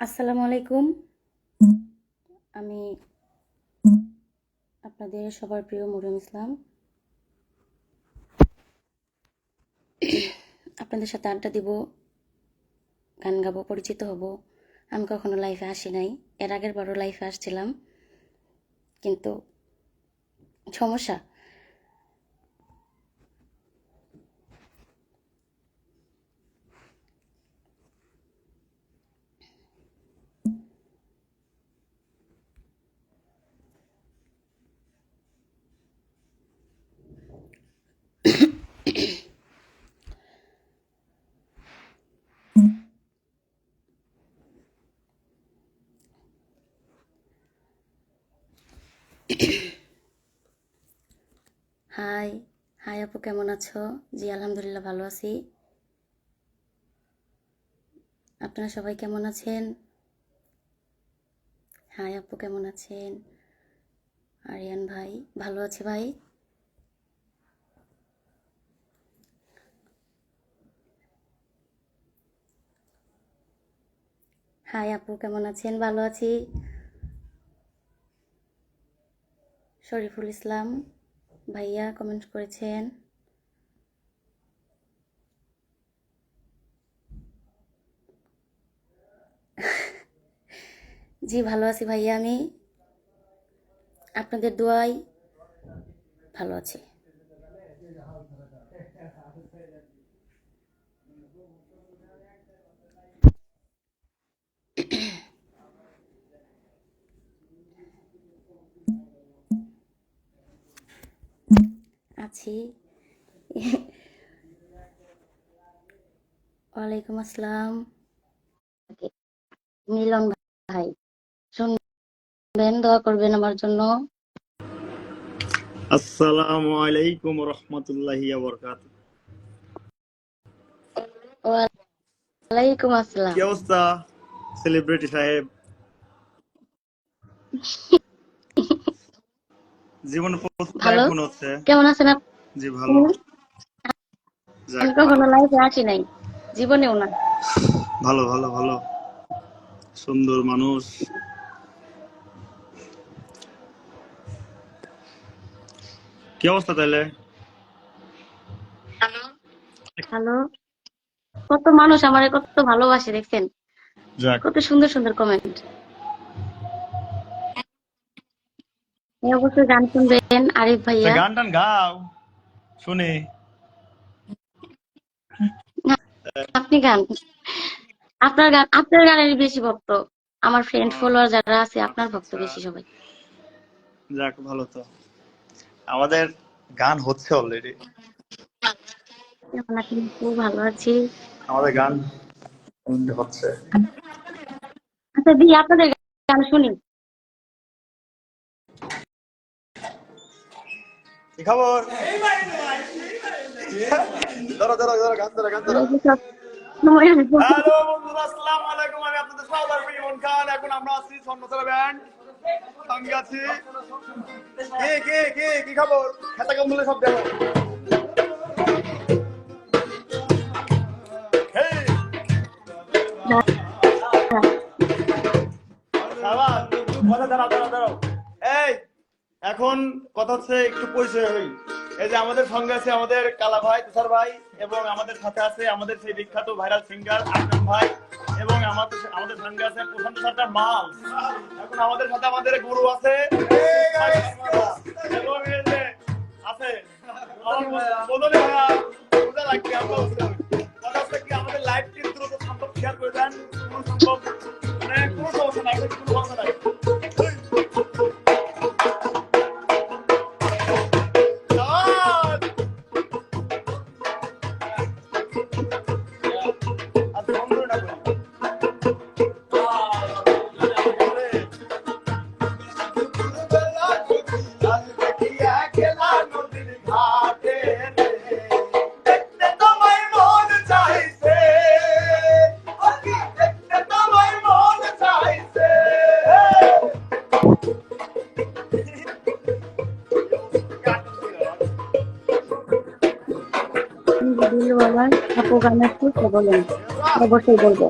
আসসালামু আলাইকুম। আমি আপনাদের সবার প্রিয় মরিয়ম ইসলাম। আপনাদের সাথে আড্ডা দিব, গান গাবো, পরিচিত হব। আমি কখনো লাইফে আসি নাই, এর আগের বারও লাইফে আসছিলাম, কিন্তু সমস্যা। হাই হাই আপু, কেমন আছো? জি আলহামদুলিল্লাহ ভালো আছি। আপনারা সবাই কেমন আছেন? হাই আপু, কেমন আছেন? আরিয়ান ভাই, ভালো আছে ভাই। হাই আপু, কেমন আছেন? ভালো আছি। শরীফুল ইসলাম ভাইয়া কমেন্ট করেছেন। জি ভালো আছি ভাইয়া, আমি আপনাদের দোয়ায় ভালো আছি। আছি। ওয়ালাইকুম আসসালাম। মিলন ভাই, শুনবেন, দোয়া করবেন আমার জন্য। আসসালামু আলাইকুম রহমতুল্লাহি ওয়া বারাকাতুহু। ওয়ালাইকুম কি আসসালাম। অবস্থা সেলিব্রিটি সাহেব? জীবনে প্রথম লাইভ ভালো। মনে হচ্ছে। কেমন আছেন জি ভালো। আপনি? যাক আমি কখনো লাইফে আসি নাই, জীবনেও না। ভালো ভালো ভালো, সুন্দর মানুষ। কি অবস্থা তাহলে? হ্যালো, কত মানুষ আমারে কত ভালোবাসে দেখছেন, যাক, কত সুন্দর সুন্দর কমেন্ট। এই অবশ্যই গান শুনবেন আরিফ তা ভাইয়া। গান টান গাও শুনি। না, আপনি গান, আপনার গানের বেশি ভক্ত। আমার ফ্রেন্ড ফলোয়ার যারা আছে আপনার ভক্ত আচ্ছা, বেশি সবাই। যাক ভালো তো। আমাদের গান হচ্ছে অলরেডি। কেমন আছেন আপু? ভালো আছি। আমাদের গান হচ্ছে। আচ্ছা দি, আপনাদের গান শুনি। কি খবর? ধরো ধরো ধরো, গান ধরো গান ধরো। এই যে সব সময় আমি হ্যালো বন্ধুরা, আসসালামু আলাইকুম। আমি আপনাদের সবার প্রিয় ইমন খান। এখন আমরা আছি স্বর্ণচরা ব্যান্ড সঙ্গে আছি। কে কে কে কি খবর? খেতা কম্বলে সব দেখো। হেই সাবাস, কথা দাঁড়াও দাঁড়াও দাঁড়াও। এই এখন কথা হচ্ছে একটু পরিচয় হই। এই যে আমাদের সঙ্গে আছে আমাদের কালা ভাই, তুষার ভাই, এবং আমাদের সাথে আছে আমাদের সেই বিখ্যাত ভাইরাল সিঙ্গার আকরাম ভাই, এবং আমাদের সঙ্গে আছে প্রশান্ত সরকার মাল। এখন আমাদের সাথে আমাদের গুরু আছে, এবং এই যে আছে আমার বদলে ভাইয়া। বোঝা লাগবে আমরা কথা হচ্ছে কি, আমাদের লাইভ টিম দ্রুত সম্ভব শেয়ার করে দেন। কোনো সম্ভব মানে কোনো সমস্যা নাই, কোনো সমস্যা নাই। দিল আমার আপু গানের সুর বলেন, অবশ্যই বলবো।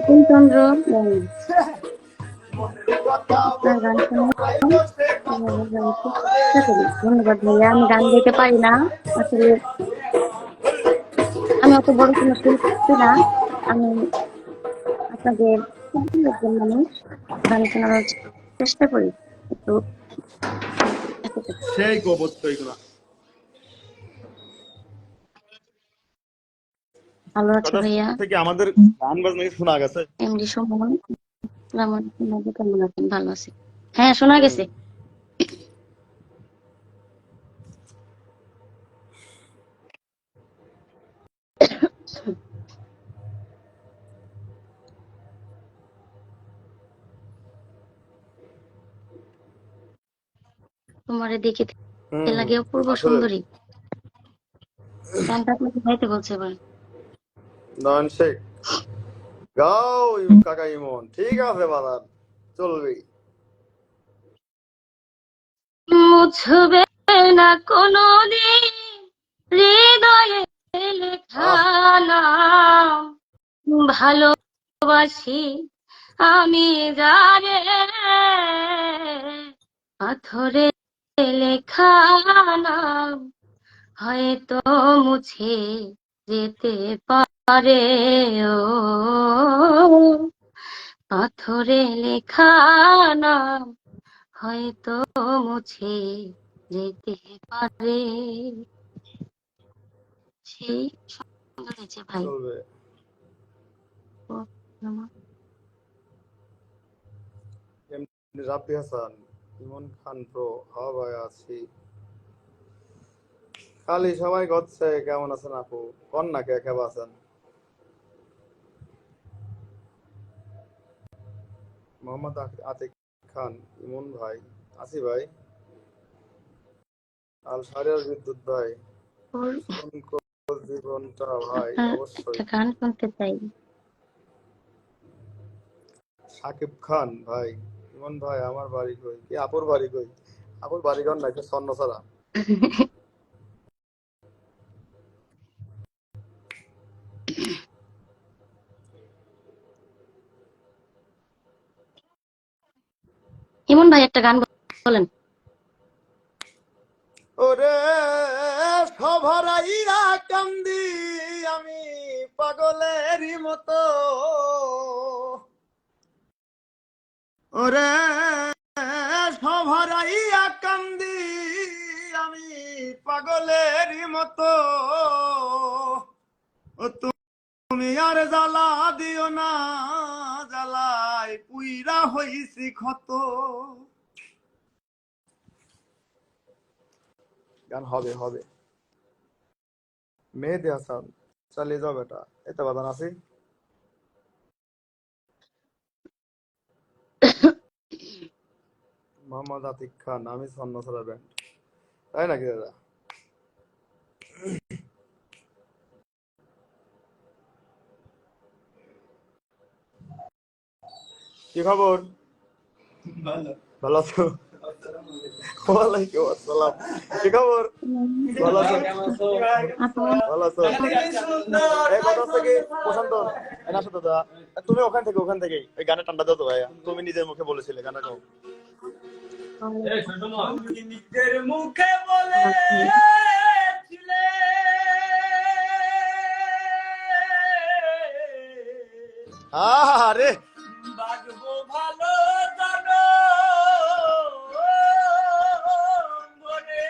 চন্দ্র আপনার গান শুনে এভাবে গাইতে চেষ্টা করি। ধন্যবাদ ভাইয়া। আমি গান গাইতে পারি না আসলে, আমি অত বড় কোনো শিল্পী না। আমি আপনাদের খুবই একজন মানুষ, গান শোনানোর চেষ্টা করি একটু, এতটুকু। সেই গোবত্ত এগুলা। ভালো আছি কথা ভাইয়া। থেকে আমাদের গান বাজনা কি শোনা গেছে? এমডি সুমন, আসসালামু আলাইকুম ভাইয়া, কেমন আছেন? ভালো আছি। হ্যাঁ, শোনা গেছে। তোমারে দেখিতে লাগে অপূর্ব আসলে সুন্দরী। গানটা আপনাকে গাইতে বলছে এবার। নয়ন শেখ গাও কাকা ইমন, ঠিক আছে বাজার, চলবেই। মুছবে না কোনোদিন হৃদয়ে লেখা আহ নাম, ভালোবাসি আমি যারে, পাথরে লেখা নাম হয়তো মুছে যেতে পারে। ও পাথরে লেখা নাম হয়তো মুছে যেতে পারে। সেই সুন্দর হয়েছে ভাই। চলবে। ও, আমার রাব্বি হাসান, ইমন খান প্রো, হ্যাঁ ভাই আছি। খালি সবাই গচ্ছে কেমন আছেন আপু, কন না কে কেমন আছেন? মোহাম্মদ আতিক খান, ইমন ভাই, আছি ভাই। আল শারিয়ার বিদ্যুৎ ভাই, ওর ফোন কর জীবনটা ভাই, আপনার অবশ্যই। একটা গান শুনতে চাই। সাকিব খান ভাই, ইমন ভাই আমার বাড়ি কই, কি আপুর বাড়ি কই? আপুর বাড়ি ঘর নাই, স্বর্ণ ছাড়া। ইমন ভাই একটা গান বলেন। ওরে সভরাইয়া কান্দি আমি পাগলেরই মতো, ওরে সভরাইয়া কান্দি আমি পাগলেরই মতো, ও তুমি আর জ্বালা দিও না, জ্বালায় পুইরা হইছি ক্ষত। গান হবে হবে। মেহেদি হাসান, চালিয়ে যাও বেটা, এতে বাদান আছি। মোহাম্মদ আতিক খান, আমি স্বর্ণছড়া ব্যান্ড, তাই নাকি দাদা? কি খবর? ভালো আছো? ওয়ালাইকুম আসসালাম। কি খবর? ভালো আছো? আপু, ভালো আছো? এই কথা হচ্ছে কি, প্রশান্ত এনে আসো তো দাদা। তুমি ওখান থেকেই ওই গানে টান্ডা দাও তো ভাইয়া, তুমি নিজের মুখে বলেছিলে গানটা গাও। তুমি নিজের মুখে বলেছিলে আরে বাজবো ভালো জানো মনে।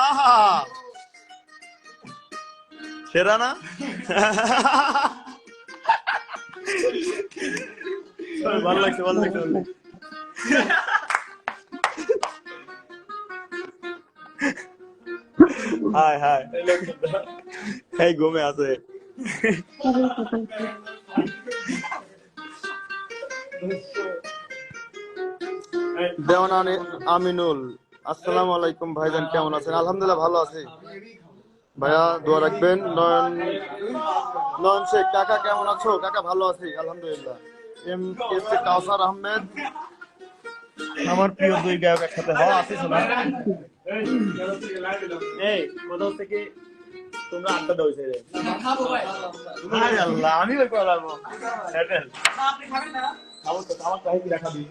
আহা সেরা না? ভালো লাগছে ভালো লাগছে ভালো লাগছে। হাই হাই এই ঘুমে আছে। দেওয়ান আমিনুল, আসসালামু আলাইকুম ভাইজান, কেমন আছেন? আলহামদুলিল্লাহ ভালো আছি ভাইয়া, দোয়া রাখবেন। নয়ন শেখ কাকা কেমন আছো? কাকা ভালো আছি আলহামদুলিল্লাহ। এম এস এ কাউসার আহমেদ, আমার প্রিয় দুই গায়ক একসাথে হওয়া আছিস না? এই কোথাও থেকে তোমরা আড্ডা দাও ছেড়ে আরে আল্লাহ আমি ওই করে লাগবো এয়ারটেল আপনি খাবেন না খাবো তো আমার চাই কি রাখাবি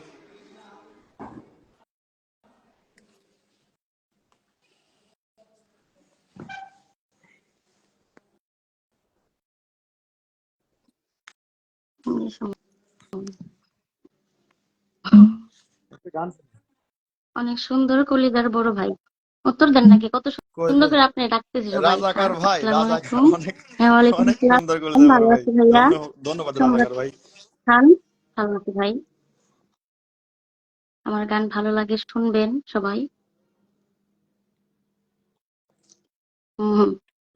গান অনেক সুন্দর কলিদার বড় ভাই, উত্তর দেন নাকি? কত সুন্দর করে আপনি ডাকতেছি সবাই। রাজাকার ভাই, আসসালামু রাজাকার আলাইকুম। অনেক হ্যাঁ, ওয়ালাইকুম অনেক আসসালাম। সুন্দর করেছে ভালো বড় ভাই। আছি ভাইয়া। ধন্যবাদ কেমন রাজাকার ভাই। আছেন? ভালো আছি ভাই। আমার গান ভালো লাগে, শুনবেন সবাই।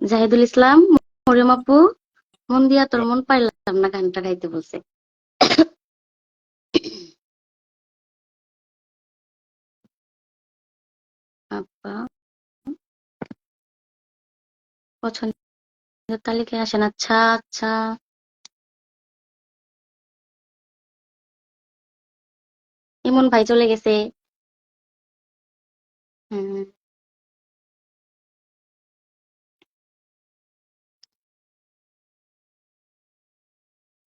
জাহিদুল ইসলাম, মরিয়ম আপু, মন দিয়া তোর মন পাইলাম না গানটা গাইতে বলছে। আপা পছন্দের তালিকায় আসেন। আচ্ছা আচ্ছা, ইমন ভাই চলে গেছে। হুম,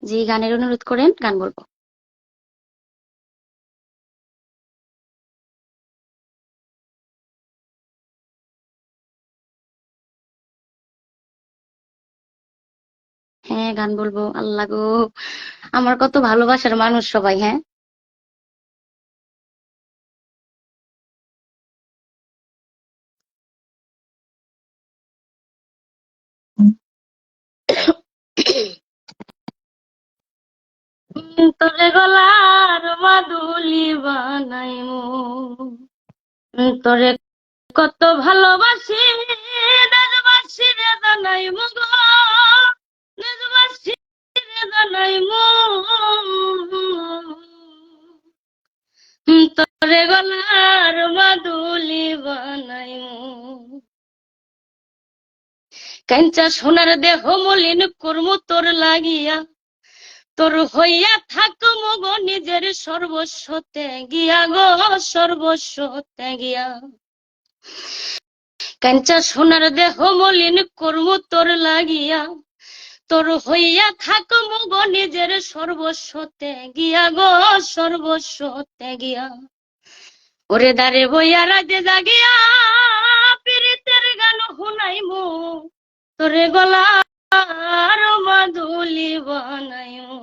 জি, গানের অনুরোধ করেন, গান বলবো। হ্যাঁ, গান বলবো। আল্লাহ গো, আমার কত ভালোবাসার মানুষ সবাই। হ্যাঁ, তোরে গলার মাদুলি বানাইমু, তোরে কত ভালোবাসি, দেশবাসী রে জানাইমু গো, দেশবাসী রে জানাইমু, তোরে গলার মাদুলি বানাইমু, কাঞ্চা সোনার দেহ মলিন কর্ম তোর লাগিয়া, তোর হইয়া থাকমু গো নিজের সর্বস্ব ত্যাগিয়া গো, সর্বস্ব ত্যাগিয়া, কাঞ্চা সোনার দেহ মলিন কর্ম তোর লাগিয়া, তোর হইয়া থাকমু গো নিজের সর্বস্ব ত্যাগিয়া গো, সর্বস্ব ত্যাগিয়া, ওরে দারে বইয়া রাতে জাগিয়া পীড়িতের গান শুনাইমু, তোরে গলার মাদুলি বানাইমু।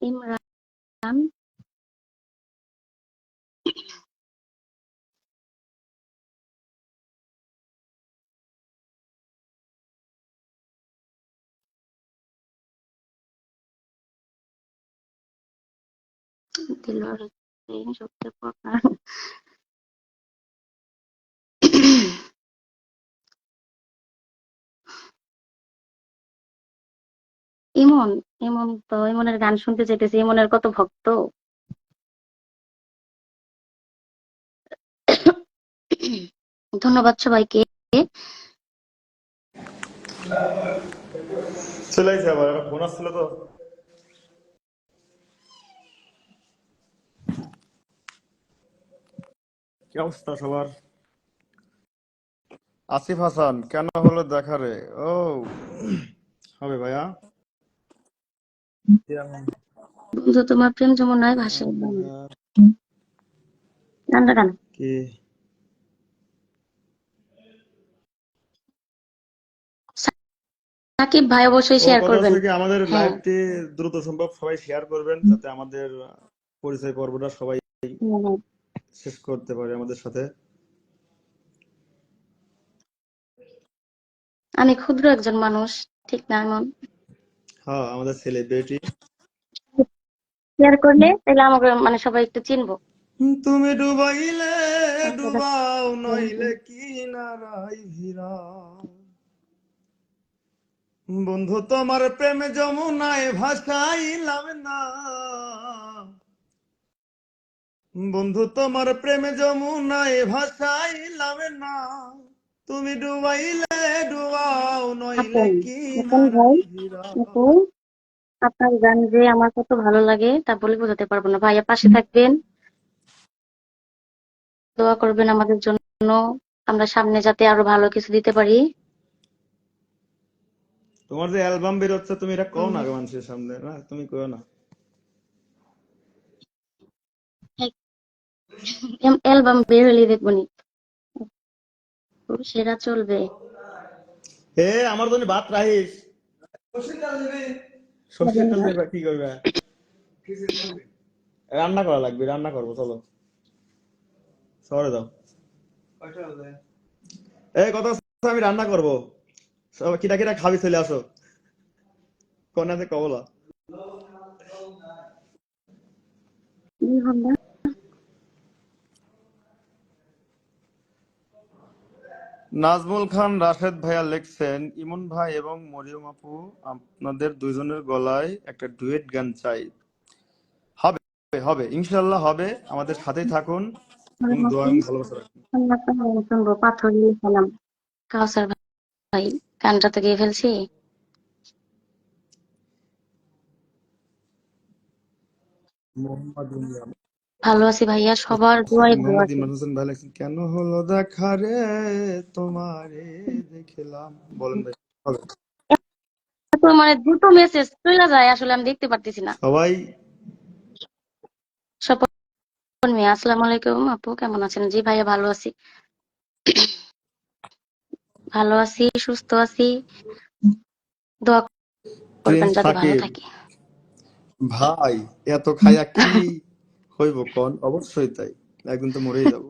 ইমরান, দিলওয়ার হোসেন, সত্যের প্রকার, ইমন, ইমন তো ইমনের গান শুনতে চাইতেছি। ইমনের কত ভক্ত। ধন্যবাদ সবাইকে। চলে আসছে আবার একটা ফোন আসছিল তো কি অবস্থা সবার আসিফ হাসান কেন হলো দেখা রে ও হবে ভাইয়া বন্ধু তোমার প্রেম যমুনায় ভাসে গানটা গান। কি সাকিব ভাই অবশ্যই ও শেয়ার কথা করবেন। হচ্ছে কি আমাদের হ্যাঁ, লাইভটি দ্রুত সম্ভব সবাই শেয়ার করবেন যাতে আমাদের পরিচয় পর্বটা সবাই শেষ করতে পারে আমাদের সাথে আমি ক্ষুদ্র একজন মানুষ, ঠিক না এমন? হ্যাঁ আমাদের সেলিব্রিটি শেয়ার করলে তাহলে আমাকে মানে সবাই একটু চিনবো। তুমি ডুবাইলে ডুবাও নইলে কিনারাই ভিড়াও বন্ধু তোমার প্রেমে যমুনায় ভাসাইলাম না বন্ধু তোমার প্রেমে যমুনায় ভাসাইলাম না তুমি ডুবাইলে ডুবাও নইলে হাসান, হাসান ভাই, কিনারাই ভিড়াও আপু, আপনার গান যে আমার কত ভালো লাগে তা বলে বোঝাতে পারবো না। ভাইয়া পাশে থাকবেন, দোয়া করবেন আমাদের জন্য, আমরা সামনে যাতে আরো ভালো কিছু দিতে পারি। তোমার যে অ্যালবাম বের হচ্ছে তুমি এটা কও উম, না আগে মানুষের সামনে, না তুমি কও না। অ্যালবাম বের হলে দেখবনি, সেরা চলবে। হে আমার জন্য ভাত রাখিস। সর্ষের পাবেন তেল না। দিয়ে কি করবে? রান্না করা লাগবে, রান্না করবো চলো। শহরে দাও। এই কত আমি রান্না করবো। সব কিটা কিটা খাবি চলে আসো। কন্যাতে কবলা। কি হবে? নাজমুল খান রাশেদ ভাইয়া লিখছেন, ইমন ভাই এবং মরিয়ম আপু আপনাদের দুইজনের গলায় একটা ডুয়েট গান চাই। হবে, হবে ইনশাল্লাহ হবে। আমাদের সাথেই থাকুন এবং দোয়া এবং ভালোবাসা রাখুন। শুনবো পাথর লিখলাম। কাউসার ভাই, গানটা তো গেয়ে ফেলছি। মোহাম্মদ ইমরান ভালো আছি ভাইয়া, সবার দোয়ায় ভালো মোহাম্মদ আছি। ইমরান হোসেন ভাই লিখছেন, কেন হলো দেখা রে তোমারে দেখলাম। বলেন ভাই। হবে। এত মানে দুটো মেসেজ চলে যায়, আসলে আমি দেখতে পারতেছি না। সবাই স্বপন মিয়া, আসসালামু আলাইকুম আপু, কেমন আছেন? জি ভাইয়া ভালো আছি, ভালো আছি, সুস্থ আছি, দোয়া করবেন প্রিন্স যাতে ভালো সাকিব থাকি। ভাই, এত খায়া কি হইব কোন? অবশ্যই তাই, একদিন তো মরেই যাব।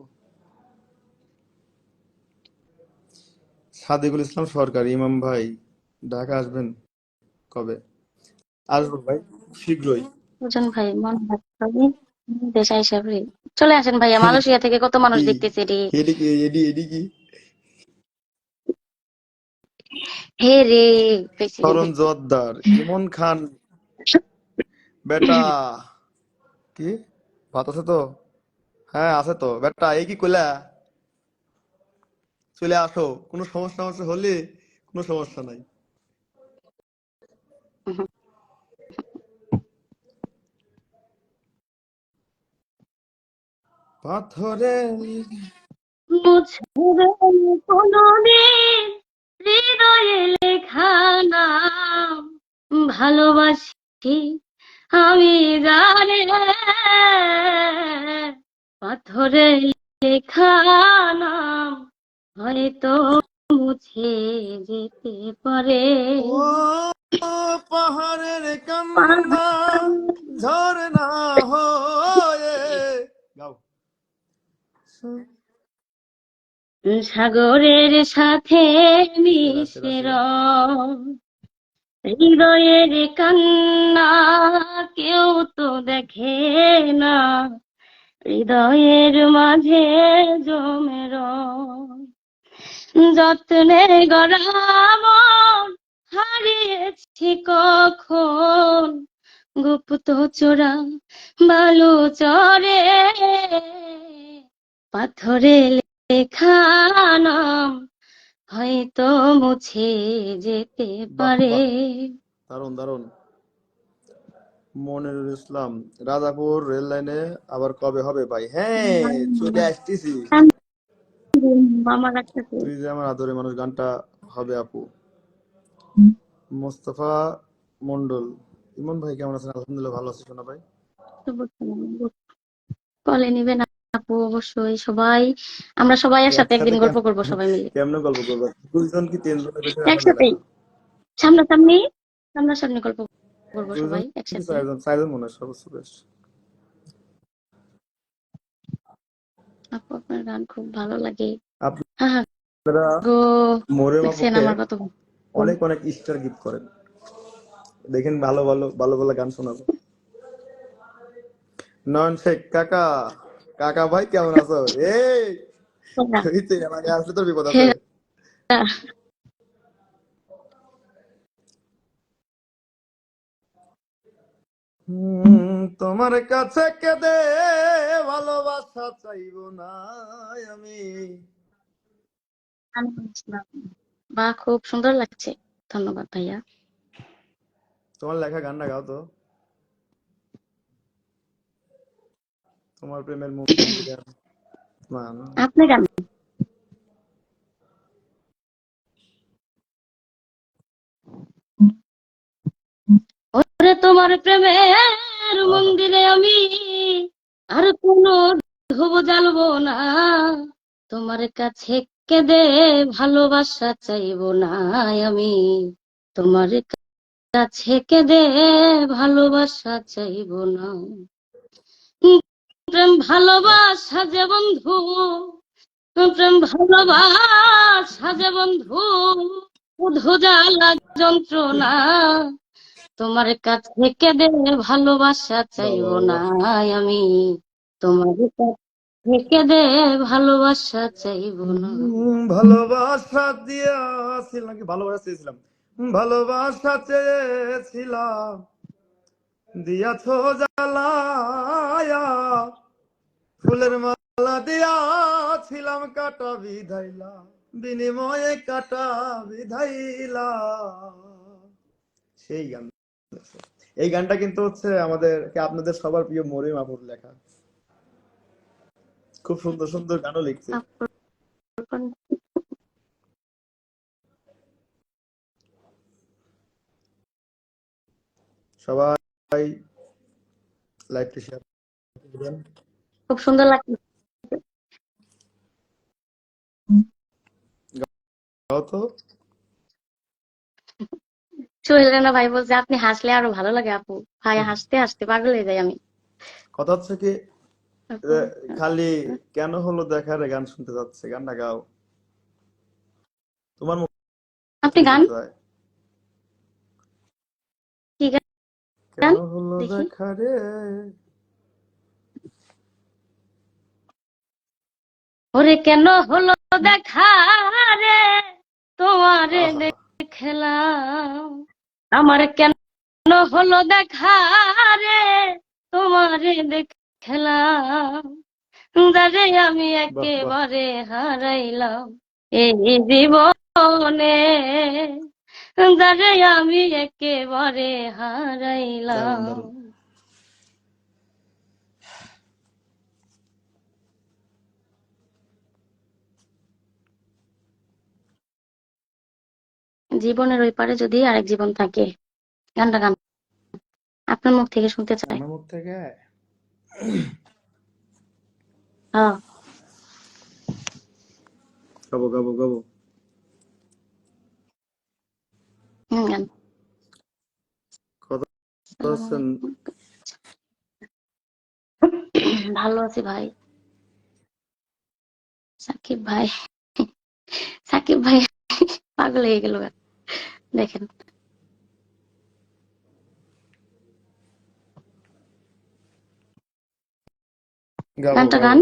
সাদিকুল ইসলাম সরকার, ইমাম ভাই ঢাকা আসবেন কবে? আসবো ভাই, শীঘ্রই। বুঝুন ভাই, মন ভালো দেশা হিসাবে চলে আসেন ভাইয়া, মালয়েশিয়া থেকে কত মানুষ কি দেখতেছে রে। এদিকে এডি এডি কি হে রে প্রেসিডেন্ট। করণ জোয়ারদার, ইমন খান বেটা। কি ভাত আছে তো? হ্যাঁ আছে তো বেটা, এই কি কইলা? চলে আসো, কোনো সমস্যা সমস্যা হলে কোনো সমস্যা নাই। পাথরে মুছবে কোনদিন হৃদয়ে লেখা নাম, ভালোবাসি আমি জানি, পাথরে লেখা নাম হয়তো মুছে যেতে পারে। ও পাহাড়ের কান্না ঝরনা হয়ে গাও। সাগরের সাথে সেরা সেরা মিশে সেরা। রং, হৃদয়ের কান্না কেউ তো দেখে না, হৃদয়ের মাঝে জমে রং, যত্নে গড়া মন হারিয়েছি কখন, গুপ্ত চোরা বালু চরে, পাথরে লেখা নাম হয়তো মুছে যেতে বাহ পারে। বাহ, দারুন দারুন। মনিরুল ইসলাম, রাজাপুর রেল লাইনে আবার কবে হবে ভাই? হ্যাঁ, চলে আসতেছি। মামা লাগতেছে। তুই যে আমার আদরের মানুষ গানটা হবে আপু। মোস্তফা মন্ডল, ইমন ভাই কেমন আছেন? আলহামদুলিল্লাহ ভালো আছি শোনা ভাই। কলে নিবেন আপু, অবশ্যই সবাই, আমরা সবাই একসাথে একসাথে একদিন গল্প করবো সবাই মিলে, কেমনে গল্প করবো? দুইজন কি তিনজনের বেশি রাখা মেলা? একসাথেই, সামনাসামনি, সামনাসামনি গল্প করবো দুইজন সবাই কি একসাথে। চারজন? চারজন মনে হয় সর্বোচ্চ বেশ। আপু আপনার গান খুব ভালো লাগে। হ্যাঁ হ্যাঁ আপনারা গো, মোরেম দেখছেন আপুকে আমার কত অনেক অনেক স্টার গিফট করেন, দেখেন ভালো ভালো ভালো ভালো গান শোনাবো। নয়ন শেখ কাকা, কাকা ভাই কেমন আছো? এই তুই তো এলাকায় আসলে তোর বিপদ আছে। তোমার কাছে কেঁদে ভালোবাসা চাইবো না আমি। বা খুব সুন্দর লাগছে, ধন্যবাদ ভাইয়া। তোমার লেখা গানটা গাও তো, তোমার প্রেমের মুক্তি গান। মান আপনি গান। ওরে তোমার প্রেমের আহা, মন্দিরে আমি আর কোনো ধুবো জ্বালবো না, তোমার কাছে কেঁদে ভালোবাসা চাইবো না আমি, তোমার কাছে কেঁদে ভালোবাসা চাইবো না। প্রেম ভালোবাসা যে বন্ধু, প্রেম ভালোবাসা যে বন্ধু, শুধু জ্বালা যন্ত্রণা, তোমার কাছে কেঁদে ভালোবাসা বাহ চাইবো বাহ না বাহ। আমি, তোমার কাছে কেঁদে ভালোবাসা চাইবো না। ভালোবাসা দিয়াছিল নাকি ভালোবাসা চেয়েছিলাম, ভালোবাসা চেয়েছিলাম দিয়াছ জ্বালায়া, ফুলের মালা দিয়াছিলাম কাটা বিধাইলা, বিনিময়ে কাটা বিধাইলা। সেই গান। এই গানটা কিন্তু হচ্ছে আমাদের আপনাদের সবার প্রিয় মরিয়ম আপুর লেখা। খুব সুন্দর সুন্দর গানও লিখছে। সবাই লাইভটি শেয়ার করবেন। খুব সুন্দর লাগছে। গাও তো। সোহেল রানা ভাই বলছে আপনি হাসলে আরো ভালো লাগে আপু। ভাই হাসতে হাসতে পাগল হয়ে যাই আমি। কথা হচ্ছে কি, খালি কেন হলো দেখা রে গান শুনতে যাচ্ছে, গানটা গাও, তোমার মুখ আপনি থেকে গান, শুনতে হয়। কি কেন গান হলো দেখি? দেখা রে। ওরে কেন হলো দেখা রে, তোমারে আহা, দেখলাম, আমার কেন হলো দেখা রে, তোমারে দেখলাম, যারে আমি বাহ বাহ, একেবারে হারাইলাম এই জীবনে, যারে আমি একেবারে দারুণ হারাইলাম। দারুণ। জীবনের ওই পারে যদি আরেক জীবন থাকে, গানটা গান, আপনার মুখ থেকে শুনতে চাই। আমার মুখ থেকে হ্যাঁ, গাবো গাবো গাবো। গান। কথা আসসালামু হচ্ছে, আলাইকুম। ভালো আছি ভাই। সাকিব ভাই, সাকিব ভাই পাগল হয়ে গেল। দেখেন গাবো গানটা গাবো। গান।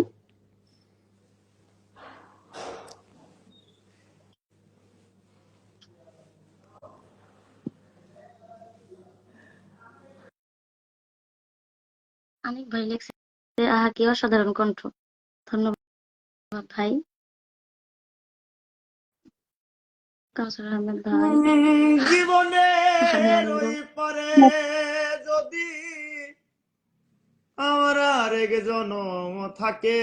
অনেক ভাই লিখছে, আহা কি অসাধারণ কণ্ঠ। ধন্যবাদ ভাই। কাউসার আহমেদ ভাই, ভাই জীবনের আনন্দ। ওই পারে যদি আমার আরেক জনম থাকে,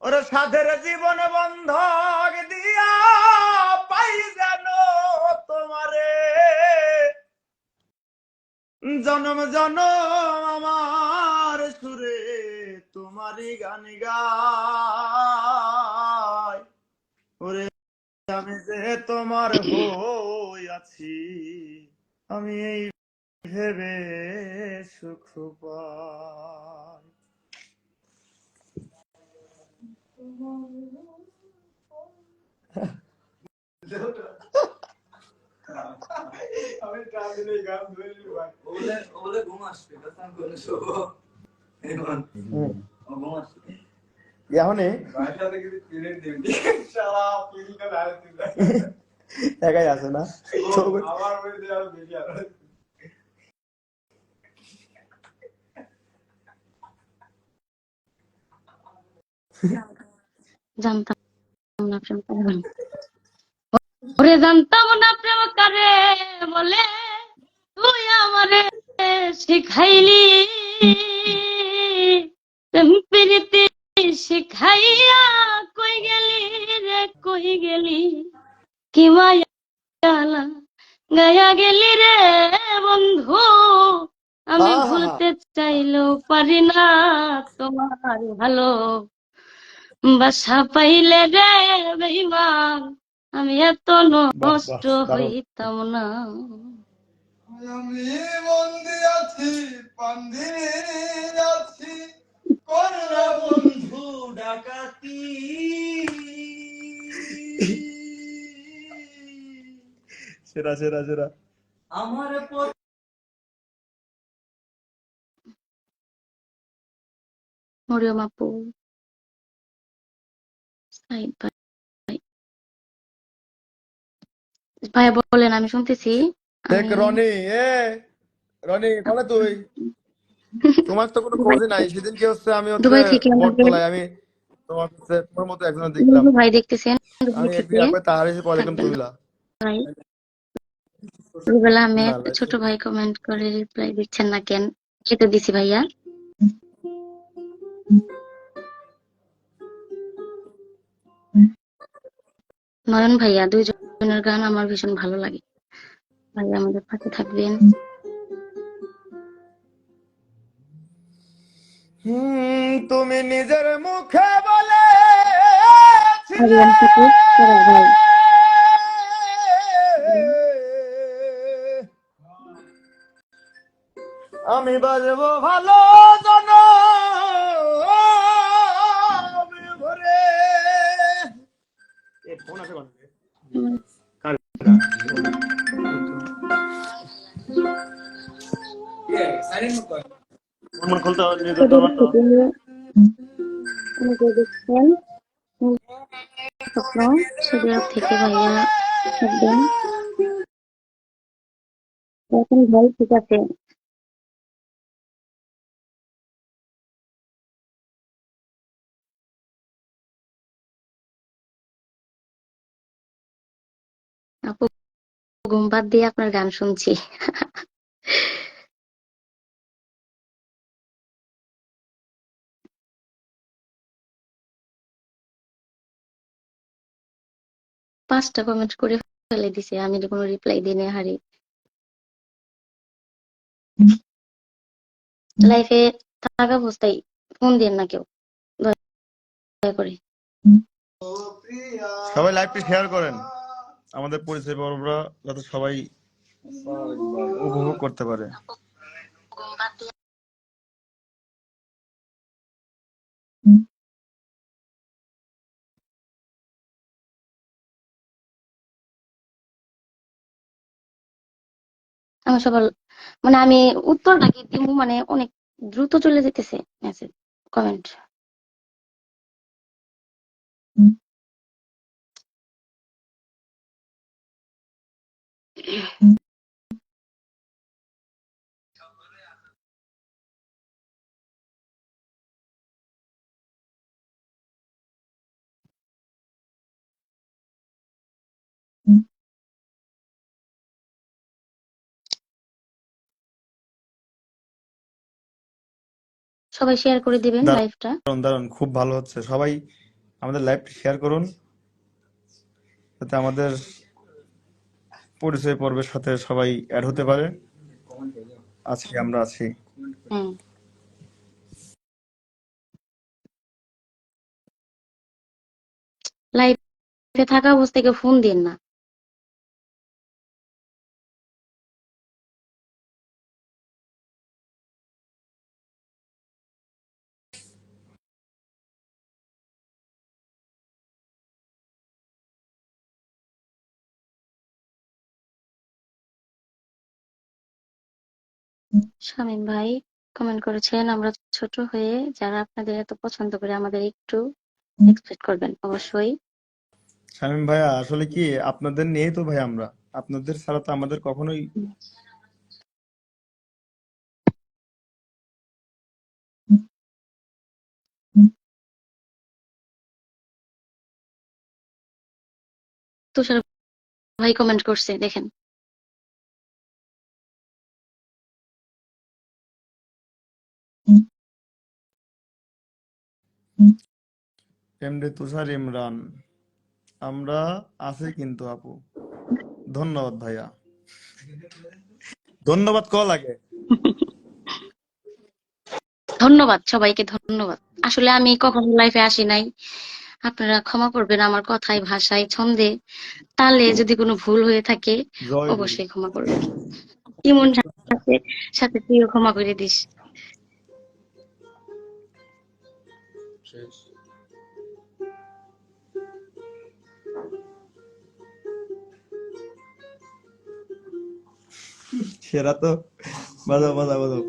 ওর সাধের জীবন বন্ধক দিয়া পাই যেন তোমারে, জনম জনম আমার সুরে তোমারই গান গাই, ওরে আমি যে তোমার হইয়াছি, আমি এই ভেবে সুখ পাই। আমি টান দিলে গান ধরে নিব ভাই। ওলে ওলে ঘুম আসবে, কথা বলে শোবো এখন। ঘুম আসবে এখনই ভাইটা থেকে পিরিয়ড দিবি শালা পিরিয়ডটা লাইট দিবি একাই আছে না তো আমার মধ্যে আর বেশি আর জানতাম না প্রেম পাগল। ওরে জানতাম না প্রেম কারে বলে, তুই আমারে শিখাইলি প্রেম প্রীতি শিখাইয়া, কই গেলি রে কই গেলি, কি মায়া গায়া গেলি রে বন্ধু, আমি হা হা হা। ভুলতে চাইলেও পারি না তোমার ভালো বাসা পাইলে রে বেঈমান, আমি এত বাহ বাহ, নষ্ট দারুণ। হইতাম না। আমি বন্দি আছি, বান্দি আছি, কররা বন্ধু ডাকাতি। সেরা সেরা সেরা। আমার পথ মরিয়ম আপু, সাইদ ভাই, ভাইয়া বলেন, আমি শুনতেছি। দেখ আমি রনি, এ রনি বলে তুই, তোমার তো কোনো দুবাই খোঁজই নাই। সেদিন কি হচ্ছে, আমি হচ্ছে দুবাই থেকে আমাদের বটতলায়, আমি তোমার হচ্ছে তোমার মতো একজনের দেখলাম। নুরু ভাই দেখতেছেন, দুবাই আমি একদিন থেকে একবার তাহার এসে পরে দেখলাম থাকবেন তুমিলা। ভাই। রুবেল না আহমেদ, লাইফ ছোট ভাই কমেন্ট করে রিপ্লাই দিচ্ছেন না কেন? এই তো দিছি ভাইয়া। নয়ন ভাইয়া, দুইজনের গান আমার ভীষণ ভালো লাগে। ভাইয়া আমাদের পাশে থাকবেন। তুমি নিজের মুখে বলেছিলে আরিয়ান খাতুন, সবাই ভাই। আমি বাজবো ভালো জনম ভরে। এ ফোন আছে কোন? উম, কার এটা? ফোন মন খুলতে নিজের সৌদি দরবার আরব তো। থেকে অনেকে দেখছেন। স্বপ্ন, সৌদি আরব থেকে ভাইয়া থাকবেন। এখন ভাই ঠিক আছে। আপু, ঘুম বাদ দিয়ে আপনার গান শুনছি। পাঁচটা কমেন্ট করে ফেলে দিছে, আমি তো কোনো রিপ্লাই দিই না হারি। লাইফে থাকা অবস্থায় ফোন দিন না কেউ, দয়া করে। সবাই লাইভটি শেয়ার করেন, আমাদের পরিচয় পর্বরা যাতে সবাই উপভোগ করতে পারে। আমি সবার মানে আমি উত্তরটা কি দিব, মানে অনেক দ্রুত চলে যেতেছে মেসেজ কমেন্ট। সবাই শেয়ার করে দিবেন লাইভটা। দারুণ দারুণ, খুব ভালো হচ্ছে। সবাই আমাদের লাইভটি শেয়ার করুন, যাতে আমাদের পরিচয় পর্বের সাথে সবাই অ্যাড হতে পারে। আছি, আমরা আছি। হুম, লাইভে থাকা অবস্থায় কেউ ফোন দিন না। শামীম ভাই কমেন্ট করেছেন, আমরা ছোট হয়ে যারা আপনাদের এত পছন্দ করে, আমাদের একটু এক্সপেক্ট করবেন অবশ্যই। শামীম ভাইয়া, আসলে কি আপনাদের নিয়েই তো ভাই আমরা, আপনাদের ছাড়া তো আমাদের কখনোই তুষার ভাই কমেন্ট করছে, দেখেন। এমডি তুষার ইমরান, আমরা আছি কিন্তু আপু। ধন্যবাদ ভাইয়া, ধন্যবাদ ক লাগে। ধন্যবাদ সবাইকে, ধন্যবাদ। আসলে আমি কখনো লাইফে আসি নাই, আপনারা ক্ষমা করবেন আমার কথায়, ভাষায়, ছন্দে, তালে যদি কোনো ভুল হয়ে থাকে জয় গুরু। অবশ্যই ক্ষমা করবেন। ইমন সাথে সাথে তুইও ক্ষমা করে দিস। সেরা তো, বাজাও বাজাও বাজাও।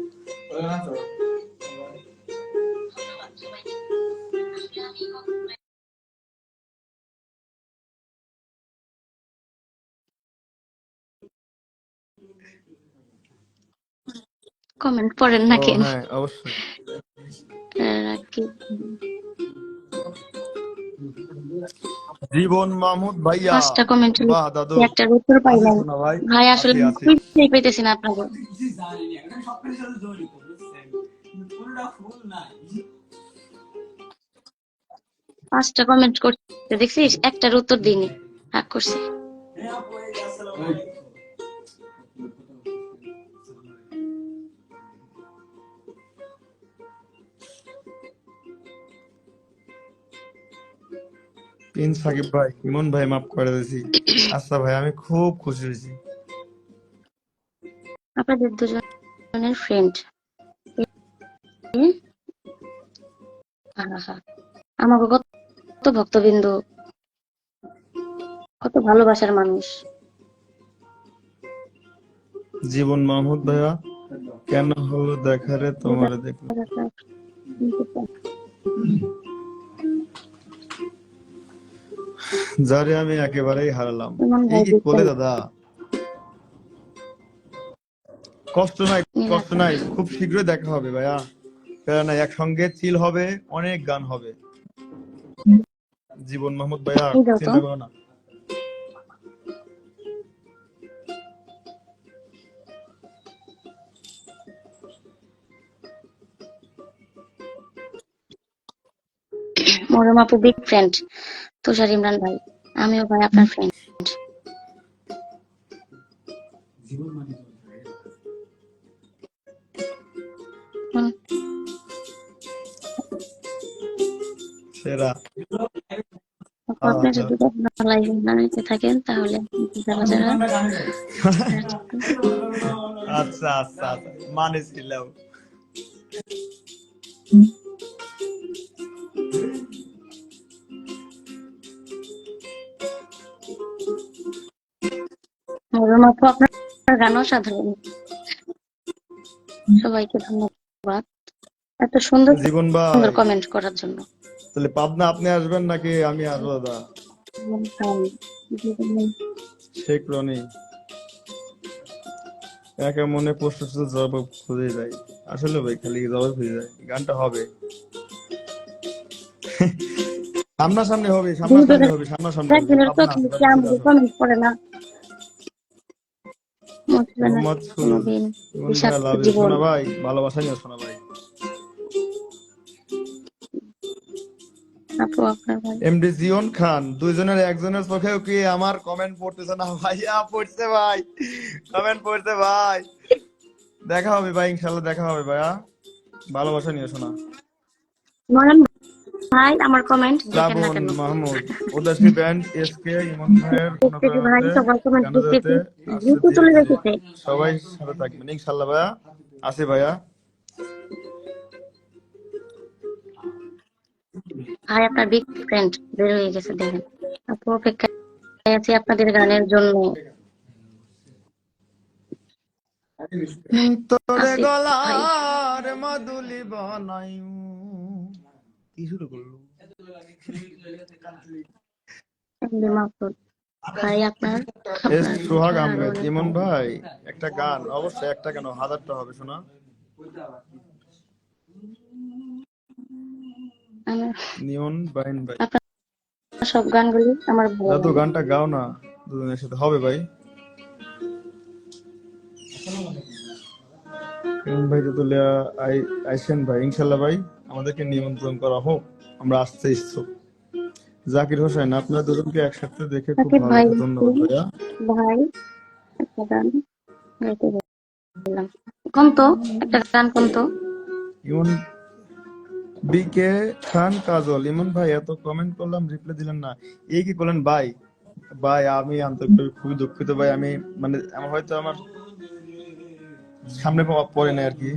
কমেন্ট পড়েন না ও কেন? হ্যাঁ অবশ্যই। জীবন মাহমুদ ভাইয়া, 5টা কমেন্ট হলো, বাহ দাদু। একটার উত্তর পাই আছি নাই। শোনা ভাই, ভাই আসলে আছি আমি আছি। খুঁজেই পেতেছি না আপনাকে। জানি না সবকিছুর সাথে জড়িত বুঝছেন পুরোটা ফুল নাই 5টা কমেন্ট করতে দেখছিস, একটার উত্তর দিইনি, রাগ করছে। হ্যাঁ আপু আসসালামু আলাইকুম প্রিন্স সাকিব ভাই, ইমন ভাই মাফ করে দিয়েছি। আচ্ছা ভাই, আমি খুব খুশি হয়েছি। আপনাদের দুজনের ফ্রেন্ড, আমাকে কত ভক্তবিন্দু, কত ভালোবাসার মানুষ। জীবন মাহমুদ ভাইয়া, কেন হলো দেখারে তোমার দেখলো। যারে আমি একেবারেই হারালাম। ইমন এই ভাই কি কোলে দেখছেন, দাদা, কষ্ট নাই কষ্ট নাই, খুব শীঘ্রই দেখা হবে ভাইয়া। না একসঙ্গে চিল হবে, অনেক গান হবে। জীবন মাহমুদ ভাইয়া, এই দাও তো। চিন্তা করো না। মরম আপু বিগ ফ্রেন্ড, তুষার ইমরান ভাই, আমিও ভাই আপনার ফ্রেন্ড। সেরা। আপনি যদি লাইভ বানাইতে থাকেন তাহলে যারা যারা আচ্ছা আচ্ছা আচ্ছা, মানেছিলাম। মরম আপু আপনার গানও সাধারণ। সবাইকে ধন্যবাদ এত সুন্দর জীবন সুন্দর ভাই, কমেন্ট করার জন্য। তাহলে পাবনা আপনি আসবেন নাকি আমি আসবো দাদা? শেখ রনি, একা মনে প্রশ্ন শুধু জবাব খুঁজে যায়। আসলে ভাই খালি জবাব খুঁজে যায়, গানটা হবে। সামনাসামনি হবে, সামনাসামনি হবে, সামনাসামনি হবে। একদিনের পাবনা চোখে আছে, মুখে তাড়াতাড়ি চলে আমাকে আসো। কমেন্ট করে না, মুছবে না মোহাম্মদ সুরুজ, কোনোদিন জীবন ভাই বিষাক্ত লাভ ইউ জীবন। সোনা ভাই, ভালোবাসা নিও সোনা ভাই। আপু আপনার ভাই এমডি জিওন খান, দুইজনের একজনের চোখেও কি আমার কমেন্ট পড়তেছে না ভাইয়া? পড়ছে ভাই, কমেন্ট পড়ছে ভাই। দেখা হবে ভাই, ইনশাল্লাহ দেখা হবে ভাইয়া, ভালোবাসা নিয়ে শোনা। মরম ভাই আমার কমেন্ট দেখেন না শ্রাবণ কেন? মাহমুদ, উদাসী ব্যান্ড এসকে, ইমন ভাইয়ের কোনো দেখতেছি ভাই কারণে সবার কমেন্ট গান দেখতেছি, যাতে আসছে দ্রুত ধীরে চলে ধীরে। যেতেছে। সবাই সাথে থাকবেন ইনশাল্লাহ ভাইয়া, আসি ভাইয়া। ভাই আপনার বিগ ফ্রেন্ড বের হয়ে গেছে, দেখেন। আপু অপেক্ষায় আছি আপনাদের গানের জন্য। তোরে আসিফ ভাই, গলার মাদুলি বানাই, কি শুরু করলো? এমডি মাহমুদ ভাই আপনার এস আপনার মুখে সোহাগ আরো আহমেদ, অনেক ইমন ভালো। ভাই একটা গান, অবশ্যই একটা কেন, হাজারটা হবে শোনা। আমার নিয়ন বাইন ভাই, আপনার সব গানগুলি আমার ভালো দাদু লাগে। গানটা গাও না। দুজনের সাথে হবে ভাই। ইমন ভাই তেতুলিয়া আইসেন ভাই, ইনশাল্লাহ ভাই, আমাদেরকে নিমন্ত্রণ করা হোক, আমরা আসতে ইচ্ছুক। জাকির হোসেন, আপনারা দুজনকে একসাথে দেখে খুব সাকিব ভালো ভাই, লাগছে, ধন্যবাদ ভাইয়া। ভাই একটা গান গাইতে বললাম, কোন তো একটা গান কোন তো। ইমন বিকে খান কাজল, ইমন ভাই এত কমেন্ট করলাম রিপ্লাই দিলেন না, এই কি করলেন ভাই? ভাই আমি আন্তরিকভাবে খুবই দুঃখিত ভাই, আমি মানে আমার হয়তো আমার সামনে পড়ে না আর কি,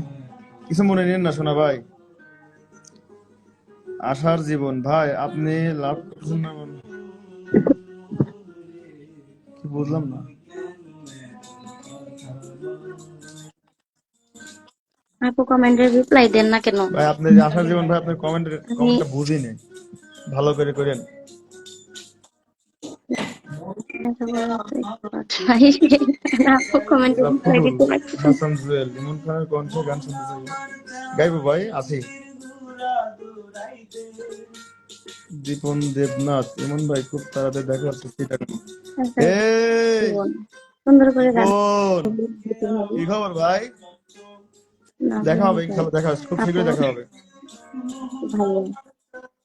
কিছু মনে নিন না শোনা ভাই। আশার জীবন ভাই, আপনি লাভ করছেন না মানে? কি বুঝলাম না আপু কমেন্টের রিপ্লাই দেন না কেন? ভাই, আপনি আশার জীবন ভাই, আপনার আমি কমেন্টটা বুঝিনি, ভালো করে করেন। আপু কমেন্টের রিপ্লাই রাফুল দিতে পারতেছি না। হাসান জুয়েল, ইমন খানের কণ্ঠে গান শুনতে চাই, গাইবো ভাই, আছি। দীপন দেবনাথ, ইমন ভাই খুব তাড়াতাড়ি দেখা হচ্ছে, আচ্ছা, এই জীবন সুন্দর করে গান দীপন, দিতে হবে। কি খবর ভাই? না দেখা জীবন হবে ভাই, ইনশাল্লাহ, দেখা হবে, খুব আপু শীঘ্রই দেখা হবে। ভালো,